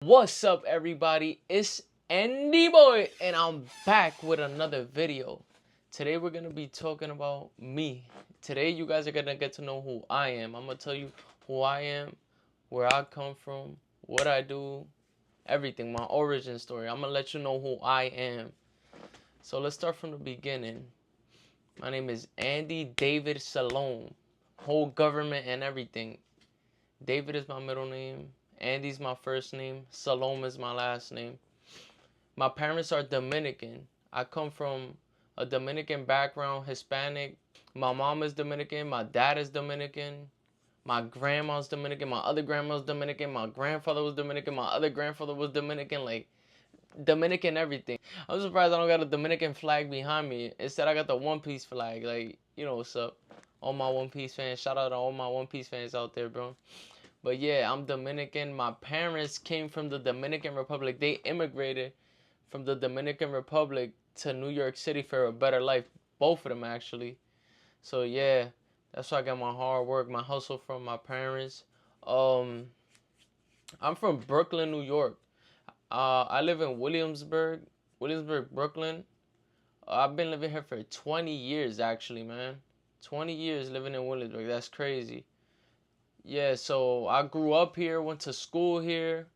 What's up, everybody? It's AndyBoy, and I'm back with another video. Today we're gonna be talking about me. Today you guys are gonna get to know who I am. I'm gonna tell you who I am, where I come from, what I do, everything, my origin story. I'm gonna let you know who I am. So let's start from the beginning. My name is Andy David Salome. Whole government and everything. David is my middle name. Andy's my first name. Salome is my last name. My parents are Dominican. I come from a Dominican background, Hispanic. My mom is Dominican. My dad is Dominican. My grandma's Dominican. My other grandma's Dominican. My grandfather was Dominican. My other grandfather was Dominican. Like, Dominican everything. I'm surprised I don't got a Dominican flag behind me. Instead, I got the One Piece flag. Like, you know what's up. All my One Piece fans. Shout out to all my One Piece fans out there, bro. But yeah, I'm Dominican. My parents came from the Dominican Republic. They immigrated from the Dominican Republic to New York City for a better life. Both of them, actually. So yeah, that's why I got my hard work, my hustle from my parents. I'm from Brooklyn, New York. I live in Williamsburg, Brooklyn. I've been living here for 20 years, actually, man. 20 years living in Williamsburg. That's crazy. Yeah, so I grew up here, went to school here.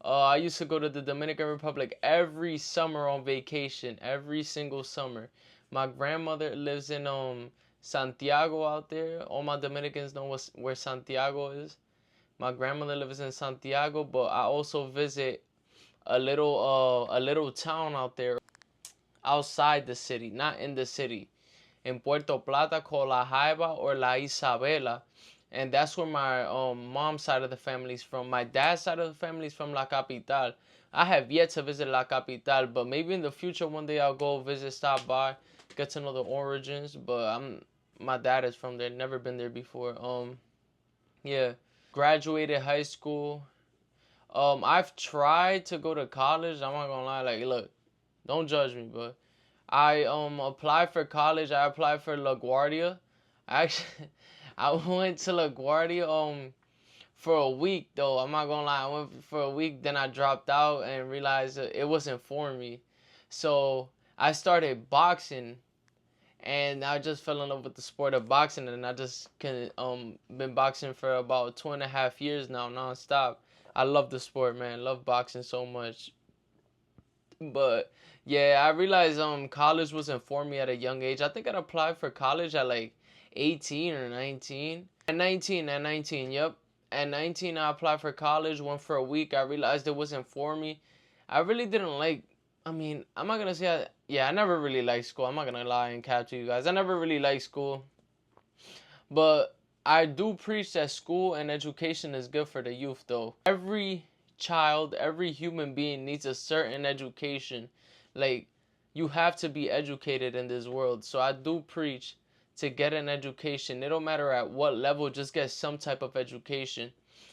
I used to go to the Dominican Republic every summer on vacation, every single summer. My grandmother lives in Santiago out there. All my Dominicans know where Santiago is. My grandmother lives in Santiago, but I also visit a little town out there outside the city, not in the city, in Puerto Plata called La Jaiba or La Isabela. And that's where my mom's side of the family's from. My dad's side of the family's from La Capital. I have yet to visit La Capital, but maybe in the future one day I'll go visit, stop by, get to know the origins. But my dad is from there, never been there before. Yeah, graduated high school. I've tried to go to college. I'm not gonna lie. Like, look, don't judge me, but I applied for college. I applied for LaGuardia. Actually, I went to LaGuardia for a week though. I'm not gonna lie. I went for a week, then I dropped out and realized it wasn't for me. So I started boxing, and I just fell in love with the sport of boxing, and I just been boxing for about 2.5 years now, nonstop. I love the sport, man. Love boxing so much. But yeah, I realized college wasn't for me at a young age. I think I'd applied for college at like 18 or 19. At 19, yep. At 19, I applied for college, went for a week. I realized it wasn't for me. I really didn't like, I mean, I'm not going to say, I never really liked school. I'm not going to lie and cap to you guys. I never really liked school. But I do preach that school and education is good for the youth, though. Every child, every human being needs a certain education. Like, you have to be educated in this world. So I do preach to get an education. It don't matter at what level, just get some type of education.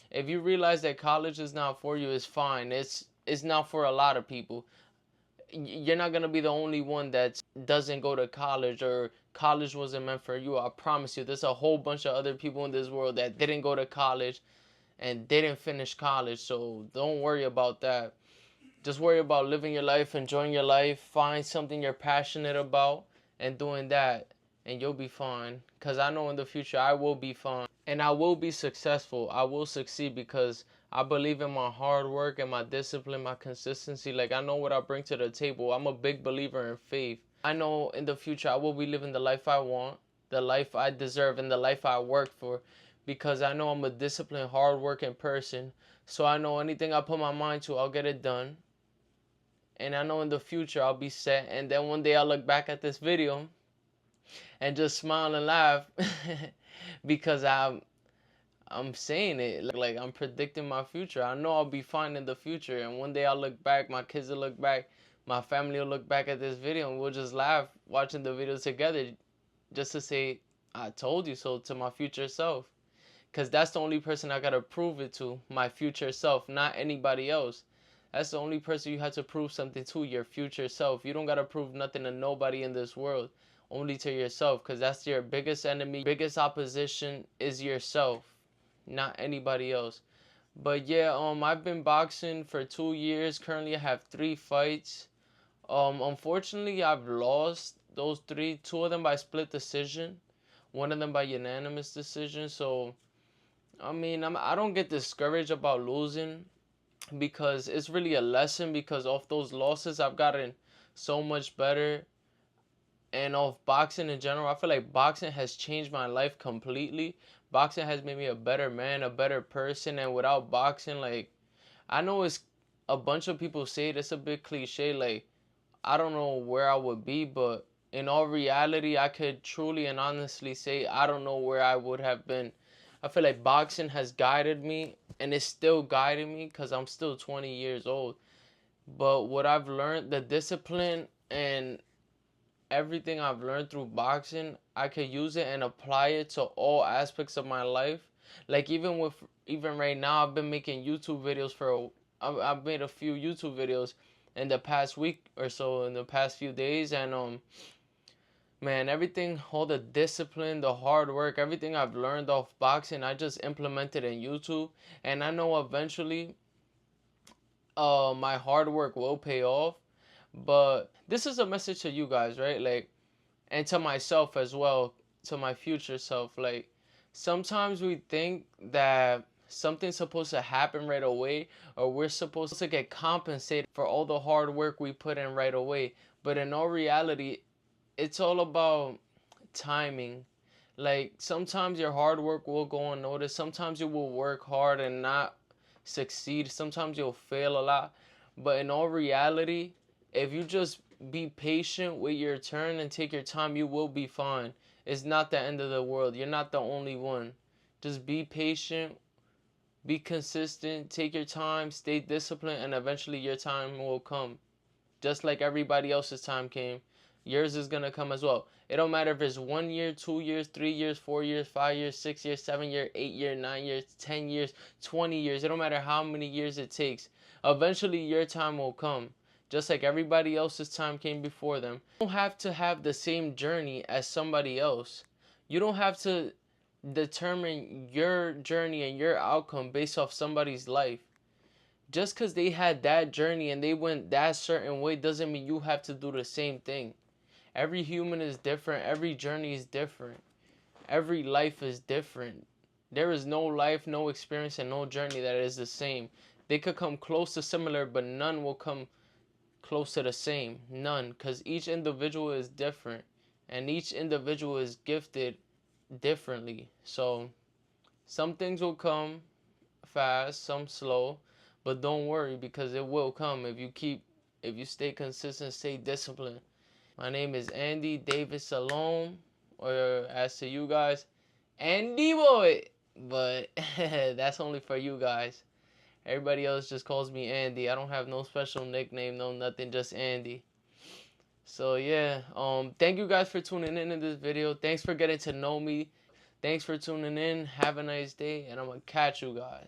If you realize that college is not for you, it's fine. It's not for a lot of people. You're not going to be the only one that doesn't go to college or college wasn't meant for you. I promise you, there's a whole bunch of other people in this world that didn't go to college and didn't finish college. So don't worry about that. Just worry about living your life, enjoying your life, find something you're passionate about and doing that, and you'll be fine. Because I know in the future I will be fine. And I will be successful. I will succeed because I believe in my hard work and my discipline, my consistency. Like, I know what I bring to the table. I'm a big believer in faith. I know in the future I will be living the life I want, the life I deserve, and the life I work for. Because I know I'm a disciplined, hard-working person. So I know anything I put my mind to, I'll get it done. And I know in the future I'll be set. And then one day I'll look back at this video and just smile and laugh because I'm saying it. Like, I'm predicting my future. I know I'll be fine in the future. And one day I'll look back, my kids will look back, my family will look back at this video, and we'll just laugh watching the video together just to say, I told you so to my future self. Because that's the only person I got to prove it to, my future self, not anybody else. That's the only person you have to prove something to, your future self. You don't got to prove nothing to nobody in this world, only to yourself, because that's your biggest enemy. Biggest opposition is yourself, not anybody else. But yeah, I've been boxing for 2 years. Currently, I have 3 fights. Unfortunately, I've lost those three. Two of them by split decision, one of them by unanimous decision. So, I mean, I don't get discouraged about losing because it's really a lesson. Because of those losses, I've gotten so much better. And of boxing in general, I feel like boxing has changed my life completely. Boxing has made me a better man, a better person. And without boxing, like, I know it's a bunch of people say it, it's a bit cliche, like, I don't know where I would be, but in all reality, I could truly and honestly say I don't know where I would have been. I feel like boxing has guided me and it's still guiding me because I'm still 20 years old. But what I've learned, the discipline and everything I've learned through boxing, I could use it and apply it to all aspects of my life. Like even right now, I've been making YouTube videos I've made a few YouTube videos in the past week or so, in the past few days, and man, everything, all the discipline, the hard work, everything I've learned off boxing, I just implemented in YouTube, and I know eventually, my hard work will pay off. But this is a message to you guys, right? Like, and to myself as well, to my future self. Like, sometimes we think that something's supposed to happen right away, or we're supposed to get compensated for all the hard work we put in right away. But in all reality, it's all about timing. Like, sometimes your hard work will go unnoticed. Sometimes you will work hard and not succeed. Sometimes you'll fail a lot. But in all reality, if you just be patient, wait your turn, and take your time, you will be fine. It's not the end of the world. You're not the only one. Just be patient, be consistent, take your time, stay disciplined, and eventually your time will come. Just like everybody else's time came, yours is gonna come as well. It don't matter if it's 1 year, 2 years, 3 years, 4 years, 5 years, 6 years, 7 years, 8 years, 9 years, 10 years, 20 years. It don't matter how many years it takes. Eventually, your time will come. Just like everybody else's time came before them. You don't have to have the same journey as somebody else. You don't have to determine your journey and your outcome based off somebody's life. Just because they had that journey and they went that certain way doesn't mean you have to do the same thing. Every human is different. Every journey is different. Every life is different. There is no life, no experience, and no journey that is the same. They could come close to similar, but none will come close to the same. None. Because each individual is different. And each individual is gifted differently. So some things will come fast, some slow, but don't worry because it will come if you stay consistent, stay disciplined. My name is Andy David Salome, or as to you guys, AndyBoy. But that's only for you guys. Everybody else just calls me Andy. I don't have no special nickname, no nothing, just Andy. So yeah, thank you guys for tuning in this video. Thanks for getting to know me. Thanks for tuning in. Have a nice day, and I'm gonna catch you guys.